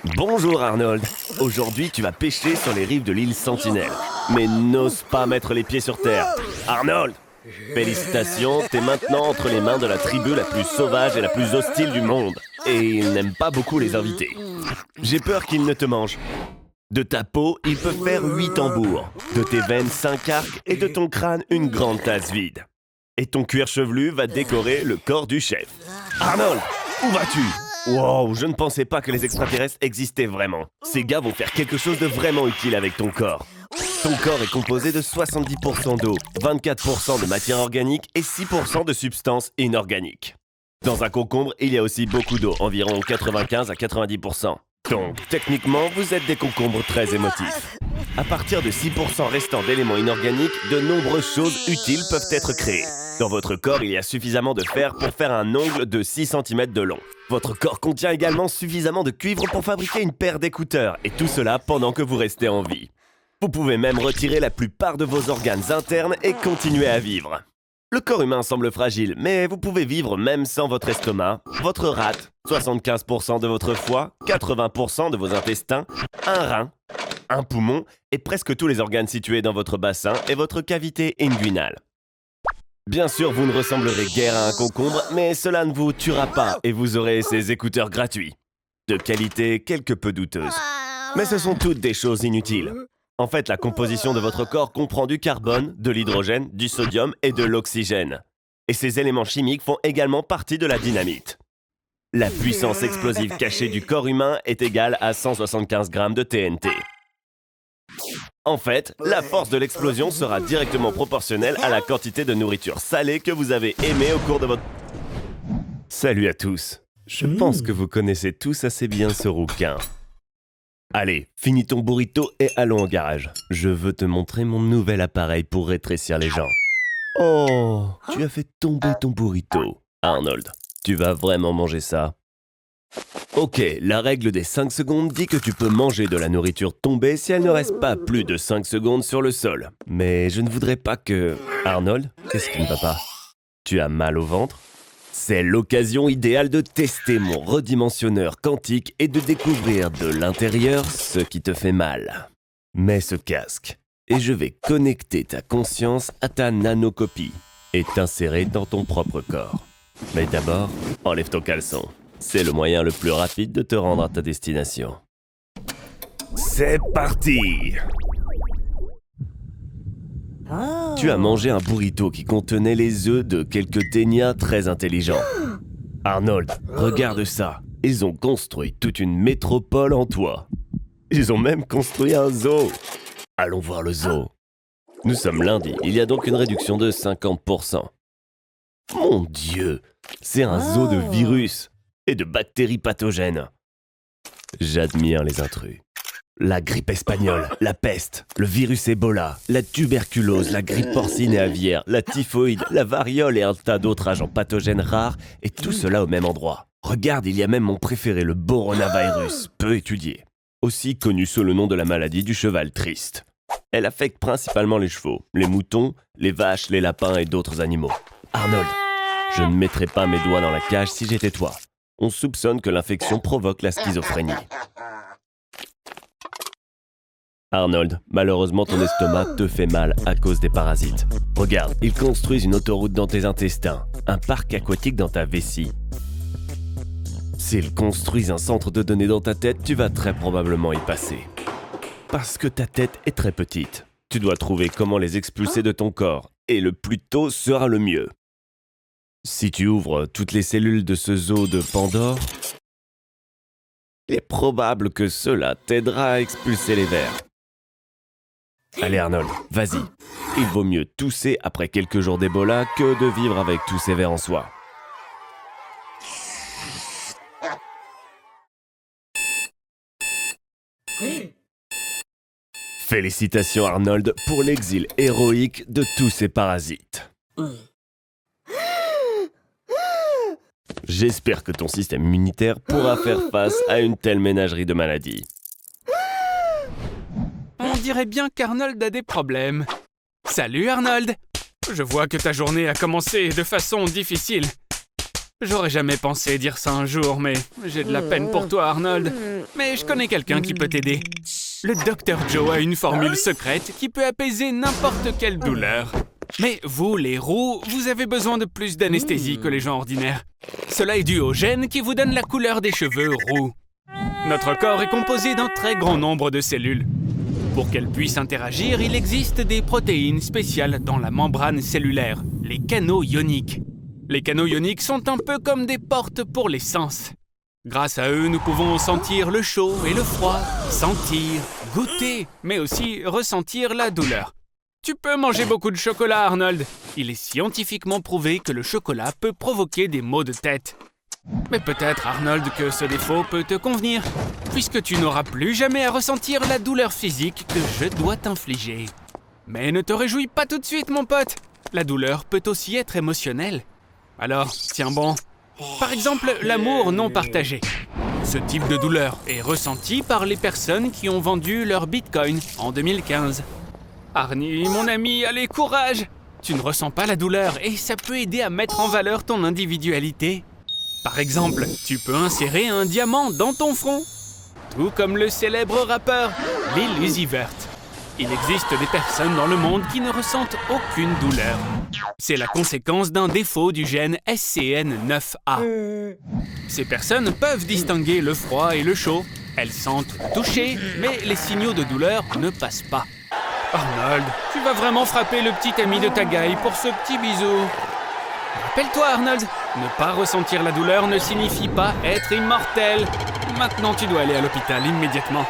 Bonjour Arnold. Aujourd'hui, tu vas pêcher sur les rives de l'île Sentinelle. Mais n'ose pas mettre les pieds sur terre. Arnold! Félicitations, t'es maintenant entre les mains de la tribu la plus sauvage et la plus hostile du monde. Et ils n'aiment pas beaucoup les invités. J'ai peur qu'ils ne te mangent. De ta peau, il peut faire 8 tambours. De tes veines, 5 arcs. Et de ton crâne, une grande tasse vide. Et ton cuir chevelu va décorer le corps du chef. Arnold, où vas-tu? Wow, je ne pensais pas que les extraterrestres existaient vraiment. Ces gars vont faire quelque chose de vraiment utile avec ton corps. Ton corps est composé de 70% d'eau, 24% de matière organique et 6% de substances inorganiques. Dans un concombre, il y a aussi beaucoup d'eau, environ 95 à 90%. Donc, techniquement, vous êtes des concombres très émotifs. À partir de 6% restant d'éléments inorganiques, de nombreuses choses utiles peuvent être créées. Dans votre corps, il y a suffisamment de fer pour faire un ongle de 6 cm de long. Votre corps contient également suffisamment de cuivre pour fabriquer une paire d'écouteurs, et tout cela pendant que vous restez en vie. Vous pouvez même retirer la plupart de vos organes internes et continuer à vivre. Le corps humain semble fragile, mais vous pouvez vivre même sans votre estomac, votre rate, 75% de votre foie, 80% de vos intestins, un rein, un poumon et presque tous les organes situés dans votre bassin et votre cavité inguinale. Bien sûr, vous ne ressemblerez guère à un concombre, mais cela ne vous tuera pas et vous aurez ces écouteurs gratuits. De qualité quelque peu douteuse. Mais ce sont toutes des choses inutiles. En fait, la composition de votre corps comprend du carbone, de l'hydrogène, du sodium et de l'oxygène. Et ces éléments chimiques font également partie de la dynamite. La puissance explosive cachée du corps humain est égale à 175 grammes de TNT. En fait, la force de l'explosion sera directement proportionnelle à la quantité de nourriture salée que vous avez émée au cours de votre... Salut à tous. Je pense que vous connaissez tous assez bien ce rouquin. Allez, finis ton burrito et allons au garage. Je veux te montrer mon nouvel appareil pour rétrécir les gens. Oh, tu as fait tomber ton burrito. Arnold, tu vas vraiment manger ça? Ok, la règle des 5 secondes dit que tu peux manger de la nourriture tombée si elle ne reste pas plus de 5 secondes sur le sol. Mais je ne voudrais pas que... Arnold, qu'est-ce qui ne va pas? Tu as mal au ventre? C'est l'occasion idéale de tester mon redimensionneur quantique et de découvrir de l'intérieur ce qui te fait mal. Mets ce casque et je vais connecter ta conscience à ta nanocopie et t'insérer dans ton propre corps. Mais d'abord, enlève ton caleçon. C'est le moyen le plus rapide de te rendre à ta destination. C'est parti! Tu as mangé un burrito qui contenait les œufs de quelques ténias très intelligents. Arnold, regarde ça. Ils ont construit toute une métropole en toi. Ils ont même construit un zoo. Allons voir le zoo. Nous sommes lundi, il y a donc une réduction de 50%. Mon Dieu, c'est un zoo de virus et de bactéries pathogènes. J'admire les intrus. La grippe espagnole, la peste, le virus Ebola, la tuberculose, la grippe porcine et aviaire, la typhoïde, la variole et un tas d'autres agents pathogènes rares, et tout cela au même endroit. Regarde, il y a même mon préféré, le coronavirus, peu étudié. Aussi connu sous le nom de la maladie du cheval triste. Elle affecte principalement les chevaux, les moutons, les vaches, les lapins et d'autres animaux. Arnold, je ne mettrais pas mes doigts dans la cage si j'étais toi. On soupçonne que l'infection provoque la schizophrénie. Arnold, malheureusement ton estomac te fait mal à cause des parasites. Regarde, ils construisent une autoroute dans tes intestins, un parc aquatique dans ta vessie. S'ils construisent un centre de données dans ta tête, tu vas très probablement y passer. Parce que ta tête est très petite. Tu dois trouver comment les expulser de ton corps, et le plus tôt sera le mieux. Si tu ouvres toutes les cellules de ce zoo de Pandore, il est probable que cela t'aidera à expulser les vers. Allez Arnold, vas-y. Il vaut mieux tousser après quelques jours d'Ebola que de vivre avec tous ces vers en soi. Félicitations Arnold pour l'exil héroïque de tous ces parasites. J'espère que ton système immunitaire pourra faire face à une telle ménagerie de maladies. On dirait bien qu'Arnold a des problèmes. Salut Arnold! Je vois que ta journée a commencé de façon difficile. J'aurais jamais pensé dire ça un jour, mais j'ai de la peine pour toi Arnold. mais je connais quelqu'un qui peut t'aider. Le Dr Joe a une formule secrète qui peut apaiser n'importe quelle douleur. Mais vous, les roux, vous avez besoin de plus d'anesthésie que les gens ordinaires. Cela est dû au gène qui vous donne la couleur des cheveux roux. Notre corps est composé d'un très grand nombre de cellules. Pour qu'elles puissent interagir, il existe des protéines spéciales dans la membrane cellulaire, les canaux ioniques. Les canaux ioniques sont un peu comme des portes pour les sens. Grâce à eux, nous pouvons sentir le chaud et le froid, sentir, goûter, mais aussi ressentir la douleur. Tu peux manger beaucoup de chocolat, Arnold. Il est scientifiquement prouvé que le chocolat peut provoquer des maux de tête. Mais peut-être, Arnold, que ce défaut peut te convenir, puisque tu n'auras plus jamais à ressentir la douleur physique que je dois t'infliger. Mais ne te réjouis pas tout de suite, mon pote. La douleur peut aussi être émotionnelle. Alors, tiens bon. Par exemple, l'amour non partagé. Ce type de douleur est ressenti par les personnes qui ont vendu leur Bitcoin en 2015. Arnie, mon ami, allez, courage! Tu ne ressens pas la douleur et ça peut aider à mettre en valeur ton individualité. Par exemple, tu peux insérer un diamant dans ton front. Tout comme le célèbre rappeur Lil Uzi Vert. Il existe des personnes dans le monde qui ne ressentent aucune douleur. C'est la conséquence d'un défaut du gène SCN9A. Ces personnes peuvent distinguer le froid et le chaud. Elles sentent le toucher, mais les signaux de douleur ne passent pas. Arnold, tu vas vraiment frapper le petit ami de ta gaille pour ce petit bisou. Rappelle-toi, Arnold, ne pas ressentir la douleur ne signifie pas être immortel. Maintenant, tu dois aller à l'hôpital immédiatement.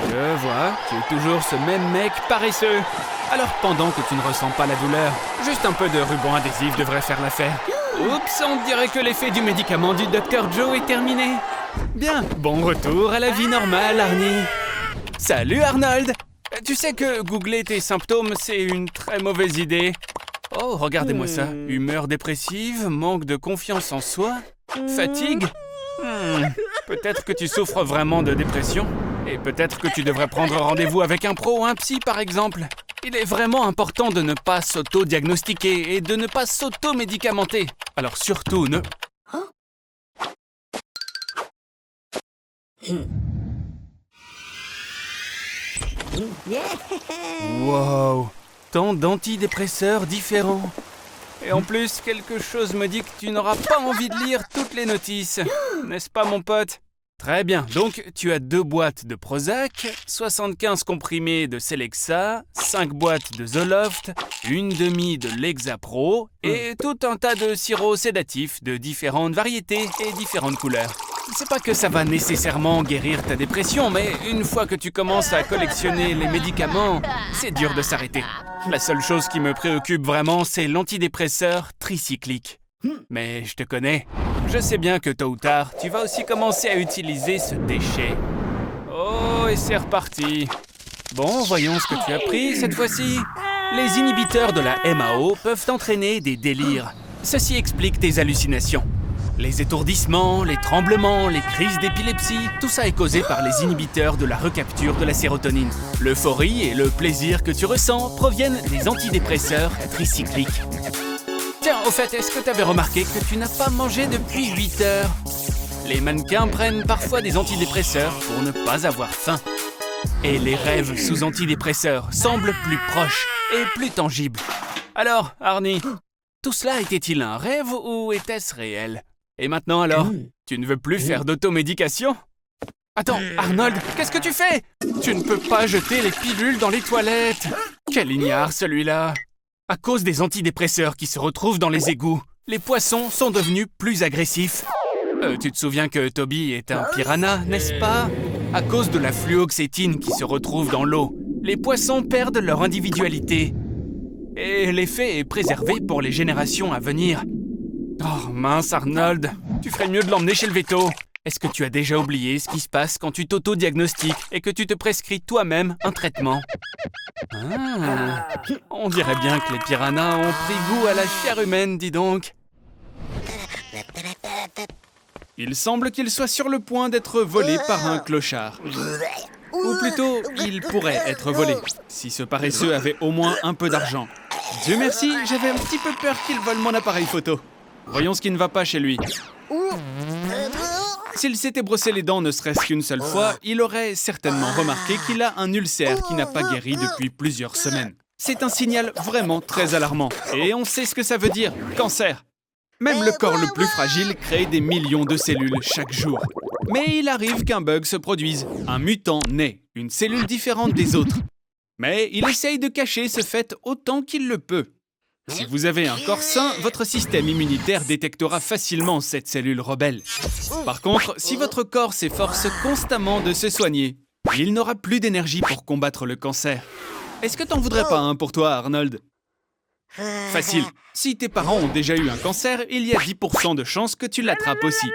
Je vois, tu es toujours ce même mec paresseux. Alors pendant que tu ne ressens pas la douleur, juste un peu de ruban adhésif devrait faire l'affaire. Oups, on dirait que l'effet du médicament du Dr Joe est terminé. Bien, bon retour à la vie normale, Arnie. Salut Arnold. Tu sais que googler tes symptômes, c'est une très mauvaise idée. Oh, regardez-moi ça. Humeur dépressive, manque de confiance en soi, fatigue. Peut-être que tu souffres vraiment de dépression. Et peut-être que tu devrais prendre rendez-vous avec un pro ou un psy, par exemple. Il est vraiment important de ne pas s'auto-diagnostiquer et de ne pas s'auto-médicamenter. Alors surtout, ne... Wow! Tant d'antidépresseurs différents. Et en plus, quelque chose me dit que tu n'auras pas envie de lire toutes les notices. N'est-ce pas, mon pote? Très bien, donc tu as 2 boîtes de Prozac, 75 comprimés de Celexa, 5 boîtes de Zoloft, une demi de Lexapro et tout un tas de sirops sédatifs de différentes variétés et différentes couleurs. C'est pas que ça va nécessairement guérir ta dépression, mais une fois que tu commences à collectionner les médicaments, c'est dur de s'arrêter. La seule chose qui me préoccupe vraiment, c'est l'antidépresseur tricyclique. Mais je te connais. Je sais bien que tôt ou tard, tu vas aussi commencer à utiliser ce déchet. Oh, et c'est reparti. Bon, voyons ce que tu as pris cette fois-ci. Les inhibiteurs de la MAO peuvent entraîner des délires. Ceci explique tes hallucinations. Les étourdissements, les tremblements, les crises d'épilepsie, tout ça est causé par les inhibiteurs de la recapture de la sérotonine. L'euphorie et le plaisir que tu ressens proviennent des antidépresseurs tricycliques. Tiens, au fait, est-ce que tu avais remarqué que tu n'as pas mangé depuis 8 heures? Les mannequins prennent parfois des antidépresseurs pour ne pas avoir faim. Et les rêves sous antidépresseurs semblent plus proches et plus tangibles. Alors, Arnie, tout cela était-il un rêve ou était-ce réel? Et maintenant alors, tu ne veux plus faire d'automédication? Attends, Arnold, qu'est-ce que tu fais? Tu ne peux pas jeter les pilules dans les toilettes. Quel ignare celui-là. À cause des antidépresseurs qui se retrouvent dans les égouts, les poissons sont devenus plus agressifs. Tu te souviens que Toby est un piranha, n'est-ce pas? À cause de la fluoxétine qui se retrouve dans l'eau, les poissons perdent leur individualité. Et l'effet est préservé pour les générations à venir. Oh mince Arnold, tu ferais mieux de l'emmener chez le véto. Est-ce que tu as déjà oublié ce qui se passe quand tu t'auto-diagnostiques et que tu te prescris toi-même un traitement? On dirait bien que les piranhas ont pris goût à la chair humaine, dis donc. Il semble qu'il soit sur le point d'être volé par un clochard. Ou plutôt, il pourrait être volé, si ce paresseux avait au moins un peu d'argent. Dieu merci, j'avais un petit peu peur qu'il vole mon appareil photo. Voyons ce qui ne va pas chez lui. S'il s'était brossé les dents ne serait-ce qu'une seule fois, il aurait certainement remarqué qu'il a un ulcère qui n'a pas guéri depuis plusieurs semaines. C'est un signal vraiment très alarmant. Et on sait ce que ça veut dire, cancer. Même le corps le plus fragile crée des millions de cellules chaque jour. Mais il arrive qu'un bug se produise. Un mutant naît, une cellule différente des autres. Mais il essaye de cacher ce fait autant qu'il le peut. Si vous avez un corps sain, votre système immunitaire détectera facilement cette cellule rebelle. Par contre, si votre corps s'efforce constamment de se soigner, il n'aura plus d'énergie pour combattre le cancer. Est-ce que t'en voudrais pas un pour toi, Arnold? Facile. Si tes parents ont déjà eu un cancer, il y a 10% de chances que tu l'attrapes aussi.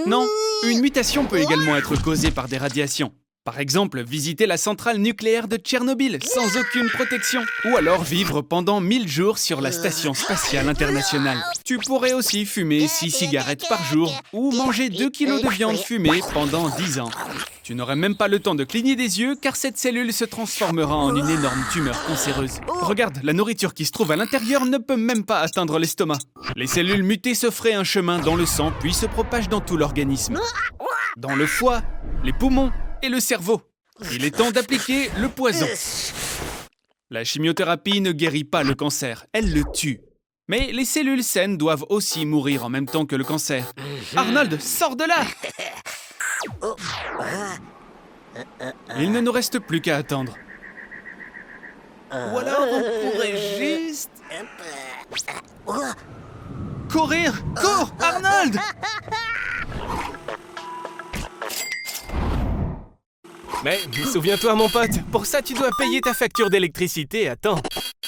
Non, une mutation peut également être causée par des radiations. Par exemple, visiter la centrale nucléaire de Tchernobyl sans aucune protection. Ou alors vivre pendant 1000 jours sur la Station spatiale internationale. Tu pourrais aussi fumer 6 cigarettes par jour ou manger 2 kilos de viande fumée pendant 10 ans. Tu n'aurais même pas le temps de cligner des yeux car cette cellule se transformera en une énorme tumeur cancéreuse. Regarde, la nourriture qui se trouve à l'intérieur ne peut même pas atteindre l'estomac. Les cellules mutées se fraient un chemin dans le sang puis se propagent dans tout l'organisme. Dans le foie, les poumons et le cerveau. Il est temps d'appliquer le poison. La chimiothérapie ne guérit pas le cancer, elle le tue. Mais les cellules saines doivent aussi mourir en même temps que le cancer. Arnold, sors de là! Il ne nous reste plus qu'à attendre. Ou alors on pourrait juste... Courir! Cours, Arnold! Mais souviens-toi, mon pote, pour ça tu dois payer ta facture d'électricité à temps.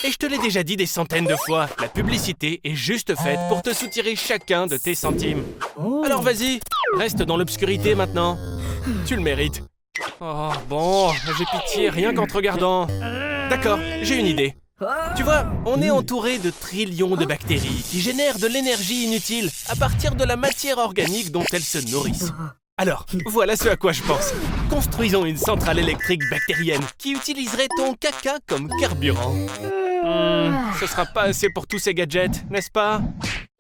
Et je te l'ai déjà dit des centaines de fois, la publicité est juste faite pour te soutirer chacun de tes centimes. Alors vas-y, reste dans l'obscurité maintenant. Tu le mérites. Oh bon, j'ai pitié rien qu'en te regardant. D'accord, j'ai une idée. Tu vois, on est entouré de trillions de bactéries qui génèrent de l'énergie inutile à partir de la matière organique dont elles se nourrissent. Alors, voilà ce à quoi je pense. Construisons une centrale électrique bactérienne qui utiliserait ton caca comme carburant. Ce sera pas assez pour tous ces gadgets, n'est-ce pas?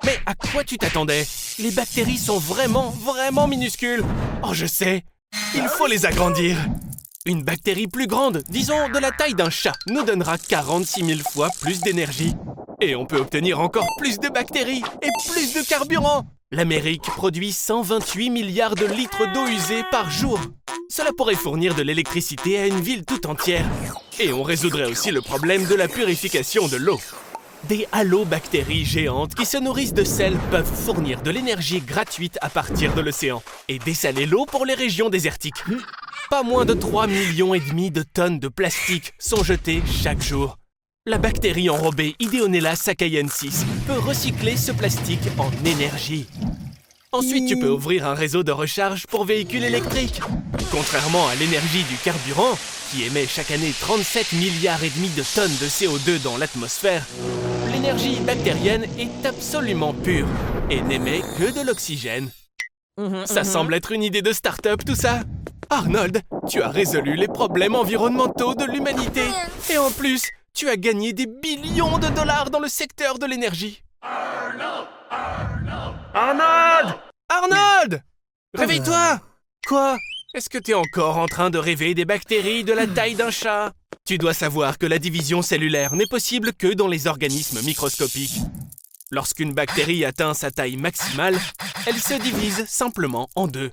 Mais à quoi tu t'attendais? Les bactéries sont vraiment minuscules. Oh, je sais. Il faut les agrandir. Une bactérie plus grande, disons de la taille d'un chat, nous donnera 46 000 fois plus d'énergie. Et on peut obtenir encore plus de bactéries et plus de carburant. L'Amérique produit 128 milliards de litres d'eau usée par jour. Cela pourrait fournir de l'électricité à une ville tout entière. Et on résoudrait aussi le problème de la purification de l'eau. Des halobactéries géantes qui se nourrissent de sel peuvent fournir de l'énergie gratuite à partir de l'océan et dessaler l'eau pour les régions désertiques. Pas moins de 3,5 millions de tonnes de plastique sont jetées chaque jour. La bactérie enrobée Ideonella sakaiensis peut recycler ce plastique en énergie. Ensuite, tu peux ouvrir un réseau de recharge pour véhicules électriques. Contrairement à l'énergie du carburant, qui émet chaque année 37 milliards et demi de tonnes de CO2 dans l'atmosphère, l'énergie bactérienne est absolument pure et n'émet que de l'oxygène. Ça semble être une idée de start-up, tout ça. Arnold, tu as résolu les problèmes environnementaux de l'humanité. Et en plus, tu as gagné des billions de dollars dans le secteur de l'énergie. Arnold! Arnold! Réveille-toi! Quoi? Est-ce que t'es encore en train de rêver des bactéries de la taille d'un chat? Tu dois savoir que la division cellulaire n'est possible que dans les organismes microscopiques. Lorsqu'une bactérie atteint sa taille maximale, elle se divise simplement en deux.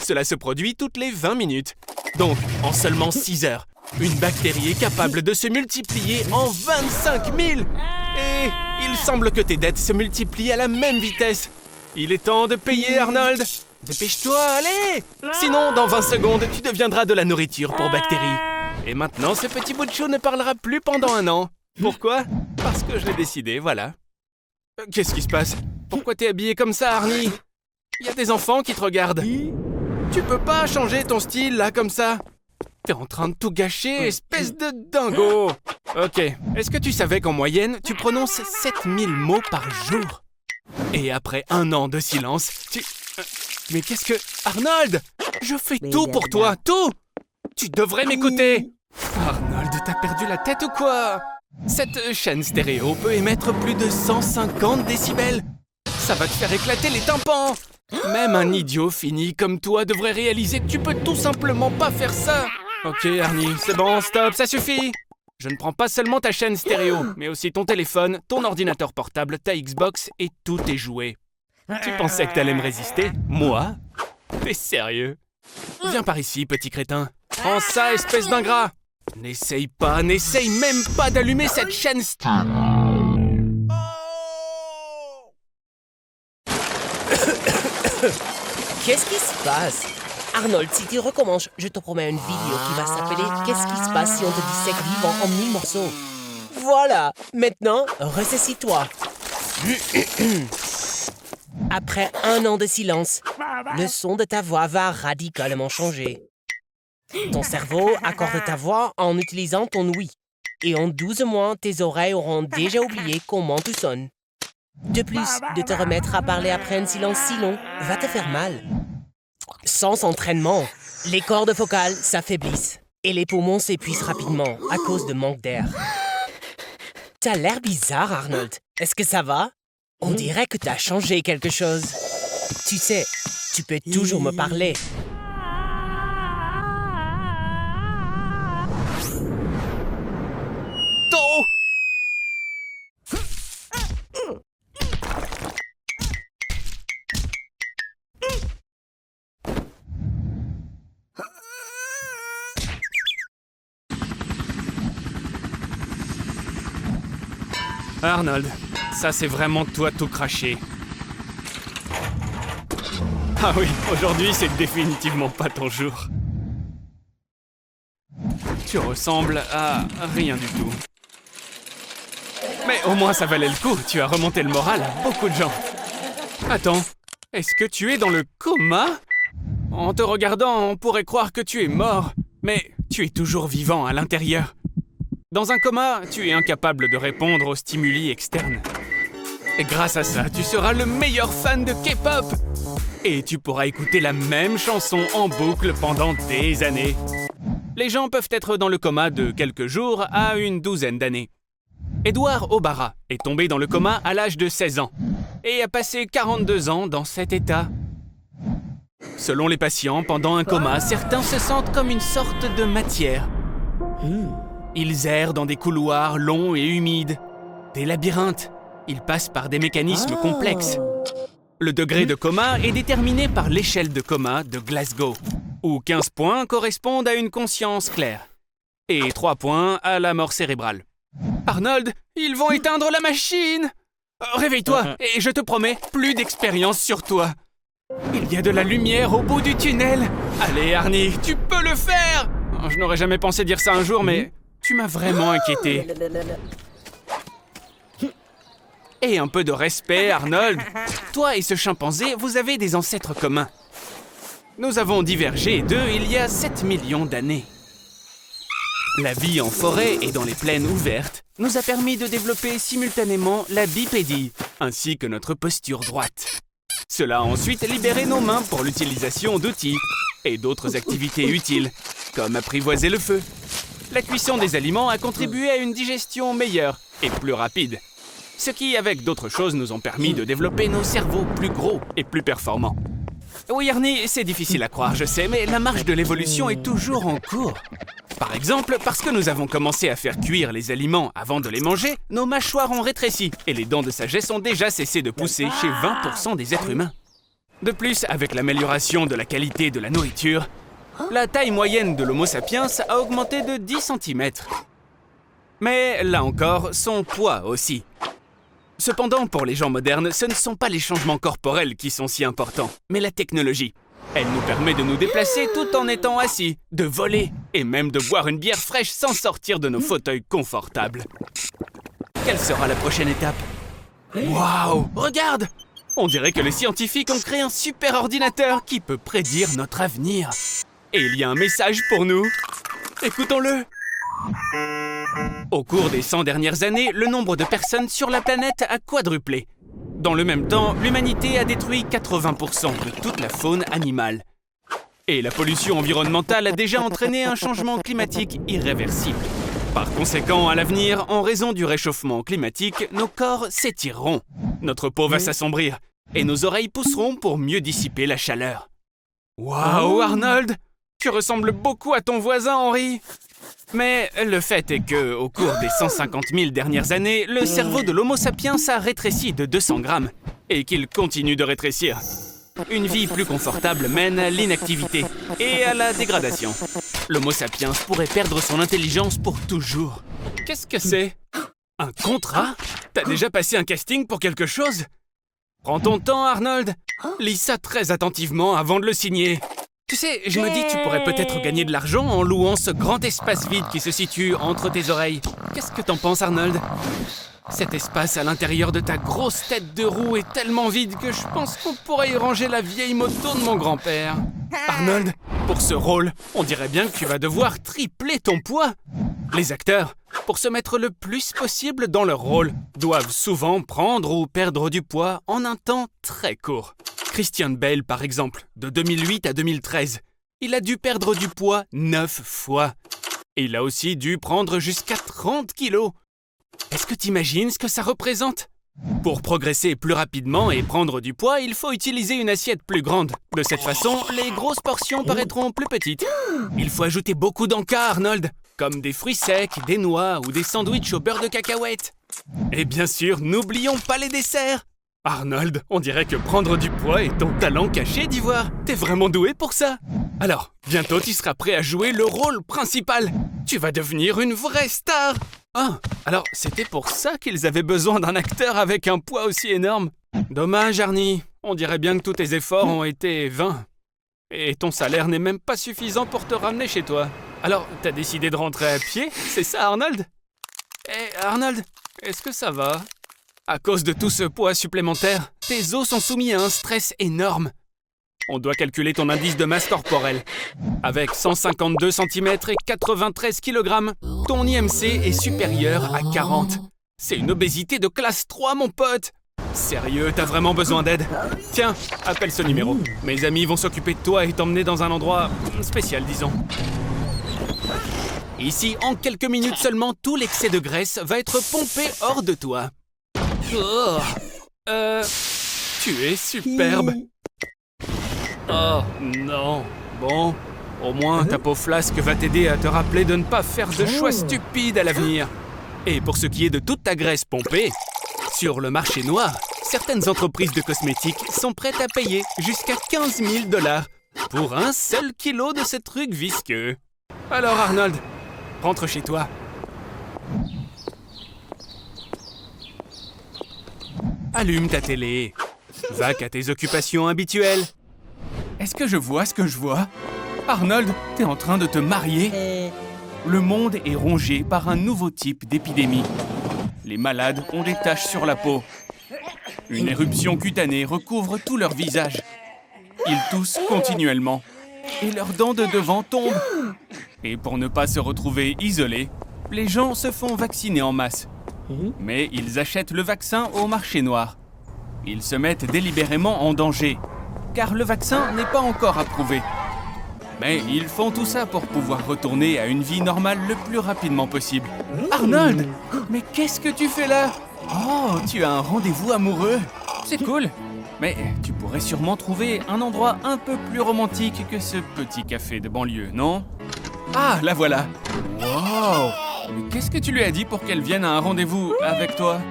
Cela se produit toutes les 20 minutes. Donc, en seulement 6 heures, une bactérie est capable de se multiplier en 25 000. Et il semble que tes dettes se multiplient à la même vitesse. Il est temps de payer, Arnold. Dépêche-toi, allez! Sinon, dans 20 secondes, tu deviendras de la nourriture pour bactéries. Et maintenant, ce petit bout de chou ne parlera plus pendant 1 an. Pourquoi? Parce que je l'ai décidé, voilà. Qu'est-ce qui se passe? Pourquoi t'es habillé comme ça, Arnie? Il y a des enfants qui te regardent. Tu peux pas changer ton style, là, comme ça? T'es en train de tout gâcher, espèce de dingo! Ok, est-ce que tu savais qu'en moyenne, tu prononces 7000 mots par jour? Et après 1 an de silence, Mais qu'est-ce que... Arnold! Je fais tout pour toi, tout! Tu devrais m'écouter! Arnold, t'as perdu la tête ou quoi? Cette chaîne stéréo peut émettre plus de 150 décibels. Ça va te faire éclater les tympans! Même un idiot fini comme toi devrait réaliser que tu peux tout simplement pas faire ça. Ok, Arnie, c'est bon, stop, ça suffit. Je ne prends pas seulement ta chaîne stéréo, mais aussi ton téléphone, ton ordinateur portable, ta Xbox et tous tes jouets. Tu pensais que t'allais me résister? Moi? T'es sérieux? Viens par ici, petit crétin. Prends ça, espèce d'ingrat. N'essaye même pas d'allumer cette chaîne Qu'est-ce qui se passe? Arnold, si tu recommences, je te promets une vidéo qui va s'appeler « Qu'est-ce qui se passe si on te dissèque vivant en 1000 morceaux ?» Voilà, maintenant, ressaisis-toi. Après 1 an de silence, le son de ta voix va radicalement changer. Ton cerveau accorde ta voix en utilisant ton ouïe. Et en 12 mois, tes oreilles auront déjà oublié comment tu sonnes. De plus, de te remettre à parler après un silence si long va te faire mal. Sans entraînement, les cordes vocales s'affaiblissent et les poumons s'épuisent rapidement à cause de manque d'air. T'as l'air bizarre, Arnold. Est-ce que ça va? On dirait que t'as changé quelque chose. Tu sais, tu peux toujours me parler. Oh! Arnold, ça c'est vraiment toi tout craché. Ah oui, aujourd'hui c'est définitivement pas ton jour. Tu ressembles à rien du tout. Mais au moins ça valait le coup, tu as remonté le moral à beaucoup de gens. Attends, est-ce que tu es dans le coma? En te regardant, on pourrait croire que tu es mort, mais tu es toujours vivant à l'intérieur. Dans un coma, tu es incapable de répondre aux stimuli externes. Et grâce à ça, tu seras le meilleur fan de K-pop. Et tu pourras écouter la même chanson en boucle pendant des années. Les gens peuvent être dans le coma de quelques jours à une douzaine d'années. Edouard Obara est tombé dans le coma à l'âge de 16 ans et a passé 42 ans dans cet état. Selon les patients, pendant un coma, certains se sentent comme une sorte de matière. Ils errent dans des couloirs longs et humides, des labyrinthes. Ils passent par des mécanismes complexes. Le degré de coma est déterminé par l'échelle de coma de Glasgow, où 15 points correspondent à une conscience claire et 3 points à la mort cérébrale. Arnold, ils vont éteindre la machine! Réveille-toi et je te promets, plus d'expérience sur toi. Il y a de la lumière au bout du tunnel. Allez, Arnie, tu peux le faire! Je n'aurais jamais pensé dire ça un jour, mais tu m'as vraiment inquiété. Et un peu de respect, Arnold. Toi et ce chimpanzé, vous avez des ancêtres communs. Nous avons divergé d'eux il y a 7 millions d'années. La vie en forêt et dans les plaines ouvertes nous a permis de développer simultanément la bipédie, ainsi que notre posture droite. Cela a ensuite libéré nos mains pour l'utilisation d'outils et d'autres activités utiles, comme apprivoiser le feu. La cuisson des aliments a contribué à une digestion meilleure et plus rapide, ce qui, avec d'autres choses, nous ont permis de développer nos cerveaux plus gros et plus performants. Oui, Arnie, c'est difficile à croire, je sais, mais la marche de l'évolution est toujours en cours. Par exemple, parce que nous avons commencé à faire cuire les aliments avant de les manger, nos mâchoires ont rétréci et les dents de sagesse ont déjà cessé de pousser chez 20% des êtres humains. De plus, avec l'amélioration de la qualité de la nourriture, la taille moyenne de l'Homo sapiens a augmenté de 10 cm. Mais là encore, son poids aussi. Cependant, pour les gens modernes, ce ne sont pas les changements corporels qui sont si importants, mais la technologie. Elle nous permet de nous déplacer tout en étant assis, de voler et même de boire une bière fraîche sans sortir de nos fauteuils confortables. Quelle sera la prochaine étape? Waouh! Regarde! On dirait que les scientifiques ont créé un super ordinateur qui peut prédire notre avenir. Et il y a un message pour nous. Écoutons-le. Au cours des 100 dernières années, le nombre de personnes sur la planète a quadruplé. Dans le même temps, l'humanité a détruit 80% de toute la faune animale. Et la pollution environnementale a déjà entraîné un changement climatique irréversible. Par conséquent, à l'avenir, en raison du réchauffement climatique, nos corps s'étireront. Notre peau va s'assombrir et nos oreilles pousseront pour mieux dissiper la chaleur. Waouh, Arnold! Tu ressembles beaucoup à ton voisin, Henry! Mais le fait est que, au cours des 150 000 dernières années, le cerveau de l'Homo sapiens a rétréci de 200 grammes et qu'il continue de rétrécir. Une vie plus confortable mène à l'inactivité et à la dégradation. L'Homo sapiens pourrait perdre son intelligence pour toujours. Qu'est-ce que c'est? Un contrat? T'as déjà passé un casting pour quelque chose? Prends ton temps, Arnold. Lis ça très attentivement avant de le signer. Tu sais, je me dis que tu pourrais peut-être gagner de l'argent en louant ce grand espace vide qui se situe entre tes oreilles. Qu'est-ce que t'en penses, Arnold? Cet espace à l'intérieur de ta grosse tête de roue est tellement vide que je pense qu'on pourrait y ranger la vieille moto de mon grand-père. Arnold, pour ce rôle, on dirait bien que tu vas devoir tripler ton poids. Les acteurs, pour se mettre le plus possible dans leur rôle, doivent souvent prendre ou perdre du poids en un temps très court. Christian Bale, par exemple, de 2008 à 2013, il a dû perdre du poids 9 fois. Et il a aussi dû prendre jusqu'à 30 kilos. Est-ce que t'imagines ce que ça représente? Pour progresser plus rapidement et prendre du poids, il faut utiliser une assiette plus grande. De cette façon, les grosses portions paraîtront plus petites. Il faut ajouter beaucoup d'encas, Arnold, comme des fruits secs, des noix ou des sandwichs au beurre de cacahuète. Et bien sûr, n'oublions pas les desserts. Arnold, on dirait que prendre du poids est ton talent caché d'Ivoire. T'es vraiment doué pour ça. Alors, bientôt tu seras prêt à jouer le rôle principal. Tu vas devenir une vraie star. Ah, alors c'était pour ça qu'ils avaient besoin d'un acteur avec un poids aussi énorme. Dommage, Arnie. On dirait bien que tous tes efforts ont été vains. Et ton salaire n'est même pas suffisant pour te ramener chez toi. Alors, t'as décidé de rentrer à pied? C'est ça, Arnold? Arnold, est-ce que ça va? À cause de tout ce poids supplémentaire, tes os sont soumis à un stress énorme. On doit calculer ton indice de masse corporelle. Avec 152 cm et 93 kg, ton IMC est supérieur à 40. C'est une obésité de classe 3, mon pote. Sérieux, t'as vraiment besoin d'aide? Tiens, appelle ce numéro. Mes amis vont s'occuper de toi et t'emmener dans un endroit spécial, disons. Ici, en quelques minutes seulement, tout l'excès de graisse va être pompé hors de toi. Oh, tu es superbe. Oh non. Bon, au moins ta peau flasque va t'aider à te rappeler de ne pas faire de choix stupides à l'avenir. Et pour ce qui est de toute ta graisse pompée, sur le marché noir, certaines entreprises de cosmétiques sont prêtes à payer jusqu'à 15 000 $ pour un seul kilo de ce truc visqueux. Alors Arnold, rentre chez toi. Allume ta télé. Va qu'à tes occupations habituelles. Est-ce que je vois ce que je vois? Arnold, t'es en train de te marier? Le monde est rongé par un nouveau type d'épidémie. Les malades ont des taches sur la peau. Une éruption cutanée recouvre tout leur visage. Ils toussent continuellement. Et leurs dents de devant tombent. Et pour ne pas se retrouver isolés, les gens se font vacciner en masse. Mais ils achètent le vaccin au marché noir. Ils se mettent délibérément en danger, car le vaccin n'est pas encore approuvé. Mais ils font tout ça pour pouvoir retourner à une vie normale le plus rapidement possible. Arnold, mais qu'est-ce que tu fais là? Oh, tu as un rendez-vous amoureux. C'est cool. Mais tu pourrais sûrement trouver un endroit un peu plus romantique que ce petit café de banlieue, non? Ah, la voilà. Wow! Mais qu'est-ce que tu lui as dit pour qu'elle vienne à un rendez-vous avec toi?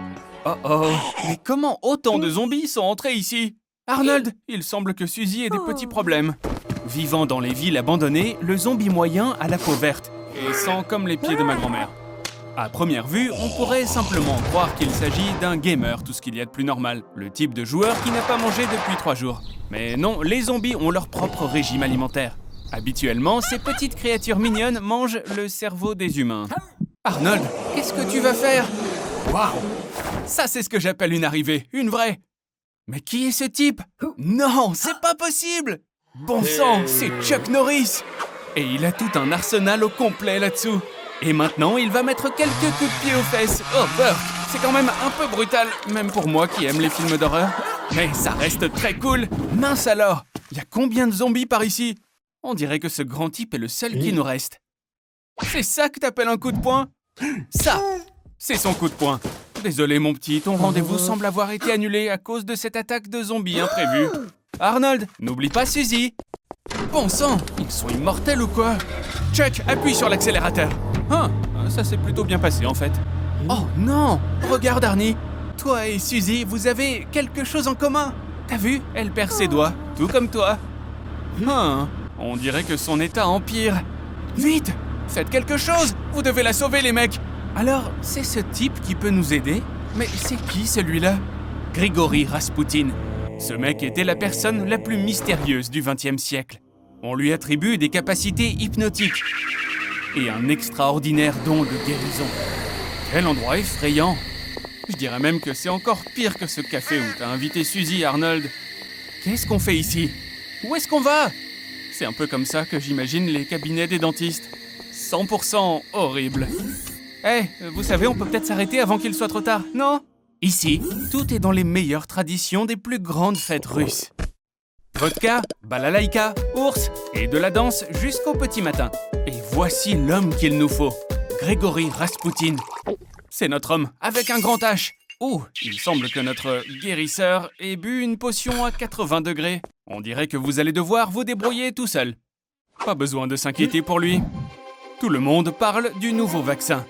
Oh oh, mais comment autant de zombies sont entrés ici? Arnold, il semble que Suzy ait des petits problèmes. Vivant dans les villes abandonnées, le zombie moyen a la peau verte et sent comme les pieds de ma grand-mère. À première vue, on pourrait simplement croire qu'il s'agit d'un gamer, tout ce qu'il y a de plus normal. Le type de joueur qui n'a pas mangé depuis 3 jours. Mais non, les zombies ont leur propre régime alimentaire. Habituellement, ces petites créatures mignonnes mangent le cerveau des humains. Arnold, qu'est-ce que tu vas faire? Waouh! Ça, c'est ce que j'appelle une arrivée, une vraie. Mais qui est ce type? Non, c'est pas possible! Bon sang, c'est Chuck Norris! Et il a tout un arsenal au complet là-dessous. Et maintenant, il va mettre quelques coups de pied aux fesses. Oh, Burke, c'est quand même un peu brutal, même pour moi qui aime les films d'horreur. Mais ça reste très cool. Mince alors, y a combien de zombies par ici? On dirait que ce grand type est le seul qui nous reste. C'est ça que t'appelles un coup de poing? Ça, c'est son coup de poing. désolé mon petit, ton rendez-vous semble avoir été annulé à cause de cette attaque de zombies imprévue. Arnold, n'oublie pas Suzy. Bon sang, ils sont immortels ou quoi? Chuck, appuie sur l'accélérateur. Ah, ça s'est plutôt bien passé en fait. Oh non, regarde Arnie. Toi et Suzy, vous avez quelque chose en commun. T'as vu? Elle perd ses doigts, tout comme toi. On dirait que son état empire. Vite, faites quelque chose. Vous devez la sauver les mecs. Alors, c'est ce type qui peut nous aider? Mais c'est qui celui-là? Grigory Rasputin. Ce mec était la personne la plus mystérieuse du XXe siècle. On lui attribue des capacités hypnotiques et un extraordinaire don de guérison. Quel endroit effrayant! Je dirais même que c'est encore pire que ce café où t'as invité Suzy, Arnold. Qu'est-ce qu'on fait ici? Où est-ce qu'on va? C'est un peu comme ça que j'imagine les cabinets des dentistes. 100% horrible. Vous savez, on peut peut-être s'arrêter avant qu'il soit trop tard, non? Ici, tout est dans les meilleures traditions des plus grandes fêtes russes. Vodka, balalaïka, ours et de la danse jusqu'au petit matin. Et voici l'homme qu'il nous faut, Grigory Rasputin. C'est notre homme, avec un grand H. Oh, il semble que notre guérisseur ait bu une potion à 80 degrés. On dirait que vous allez devoir vous débrouiller tout seul. Pas besoin de s'inquiéter pour lui. Tout le monde parle du nouveau vaccin.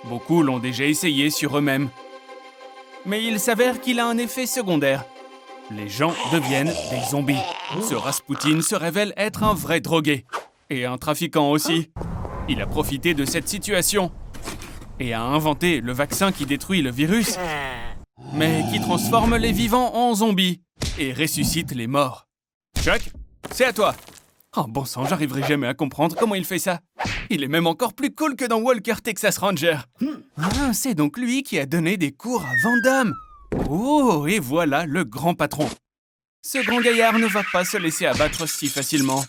Beaucoup l'ont déjà essayé sur eux-mêmes. Mais il s'avère qu'il a un effet secondaire. Les gens deviennent des zombies. Ce Rasputin se révèle être un vrai drogué. Et un trafiquant aussi. Il a profité de cette situation. Et a inventé le vaccin qui détruit le virus. Mais qui transforme les vivants en zombies. Et ressuscite les morts. Chuck, c'est à toi. Oh bon sang, j'arriverai jamais à comprendre comment il fait ça. Il est même encore plus cool que dans Walker Texas Ranger. Ah, c'est donc lui qui a donné des cours à Van Damme. Oh, et voilà le grand patron. Ce grand gaillard ne va pas se laisser abattre si facilement.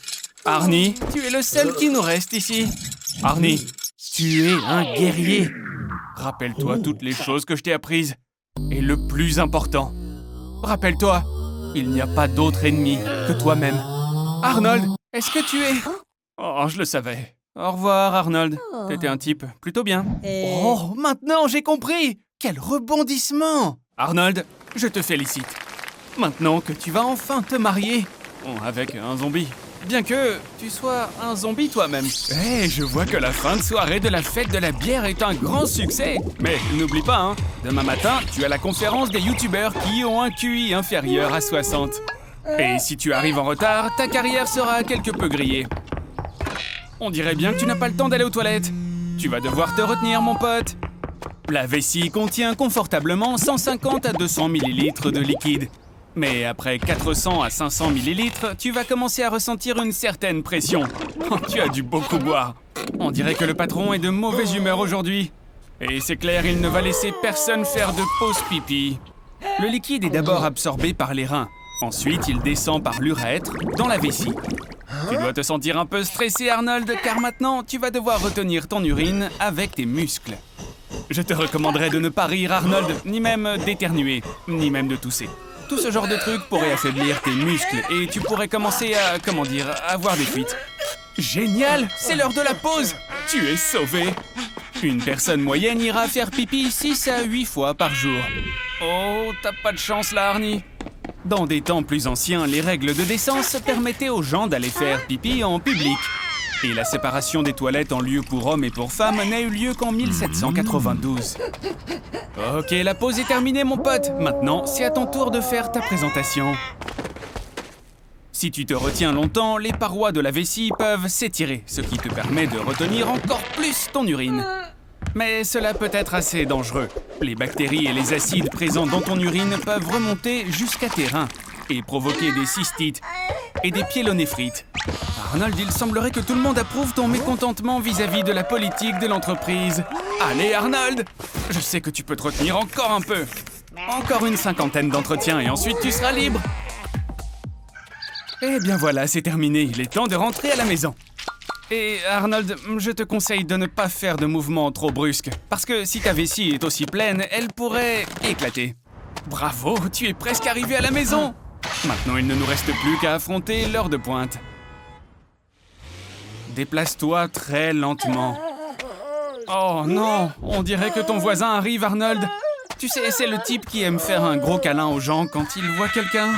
Arnie, tu es le seul qui nous reste ici. Arnie, tu es un guerrier. Rappelle-toi toutes les choses que je t'ai apprises. Et le plus important, rappelle-toi, il n'y a pas d'autre ennemi que toi-même. Arnold, est-ce que tu es... Oh, je le savais. Au revoir, Arnold. T'étais un type plutôt bien. Oh, maintenant j'ai compris. Quel rebondissement. Arnold, je te félicite. Maintenant que tu vas enfin te marier. Avec un zombie. Bien que tu sois un zombie toi-même. Je vois que la fin de soirée de la fête de la bière est un grand succès. Mais n'oublie pas, demain matin, tu as la conférence des youtubeurs qui ont un QI inférieur à 60. Et si tu arrives en retard, ta carrière sera quelque peu grillée. On dirait bien que tu n'as pas le temps d'aller aux toilettes. Tu vas devoir te retenir, mon pote. La vessie contient confortablement 150 à 200 ml de liquide. Mais après 400 à 500 ml, tu vas commencer à ressentir une certaine pression. Tu as dû beaucoup boire. On dirait que le patron est de mauvaise humeur aujourd'hui. Et c'est clair, il ne va laisser personne faire de pause pipi. Le liquide est d'abord absorbé par les reins. Ensuite, il descend par l'urètre dans la vessie. Tu dois te sentir un peu stressé, Arnold, car maintenant, tu vas devoir retenir ton urine avec tes muscles. Je te recommanderais de ne pas rire, Arnold, ni même d'éternuer, ni même de tousser. Tout ce genre de trucs pourrait affaiblir tes muscles et tu pourrais commencer à, avoir des fuites. Génial, c'est l'heure de la pause. Tu es sauvé. Une personne moyenne ira faire pipi 6 à 8 fois par jour. Oh, t'as pas de chance là, Arnie. Dans des temps plus anciens, les règles de décence permettaient aux gens d'aller faire pipi en public. Et la séparation des toilettes en lieu pour hommes et pour femmes n'a eu lieu qu'en 1792. Ok, la pause est terminée, mon pote. Maintenant, c'est à ton tour de faire ta présentation. Si tu te retiens longtemps, les parois de la vessie peuvent s'étirer, ce qui te permet de retenir encore plus ton urine. Mais cela peut être assez dangereux. Les bactéries et les acides présents dans ton urine peuvent remonter jusqu'à tes reins et provoquer des cystites et des pyélonéphrites. Arnold, il semblerait que tout le monde approuve ton mécontentement vis-à-vis de la politique de l'entreprise. Allez, Arnold! Je sais que tu peux te retenir encore un peu. Encore une 50aine d'entretiens et ensuite tu seras libre. Eh bien voilà, c'est terminé. Il est temps de rentrer à la maison. Et Arnold, je te conseille de ne pas faire de mouvements trop brusques. Parce que si ta vessie est aussi pleine, elle pourrait éclater. Bravo, tu es presque arrivé à la maison! Maintenant, il ne nous reste plus qu'à affronter l'heure de pointe. Déplace-toi très lentement. Oh non, on dirait que ton voisin arrive, Arnold. Tu sais, c'est le type qui aime faire un gros câlin aux gens quand il voit quelqu'un.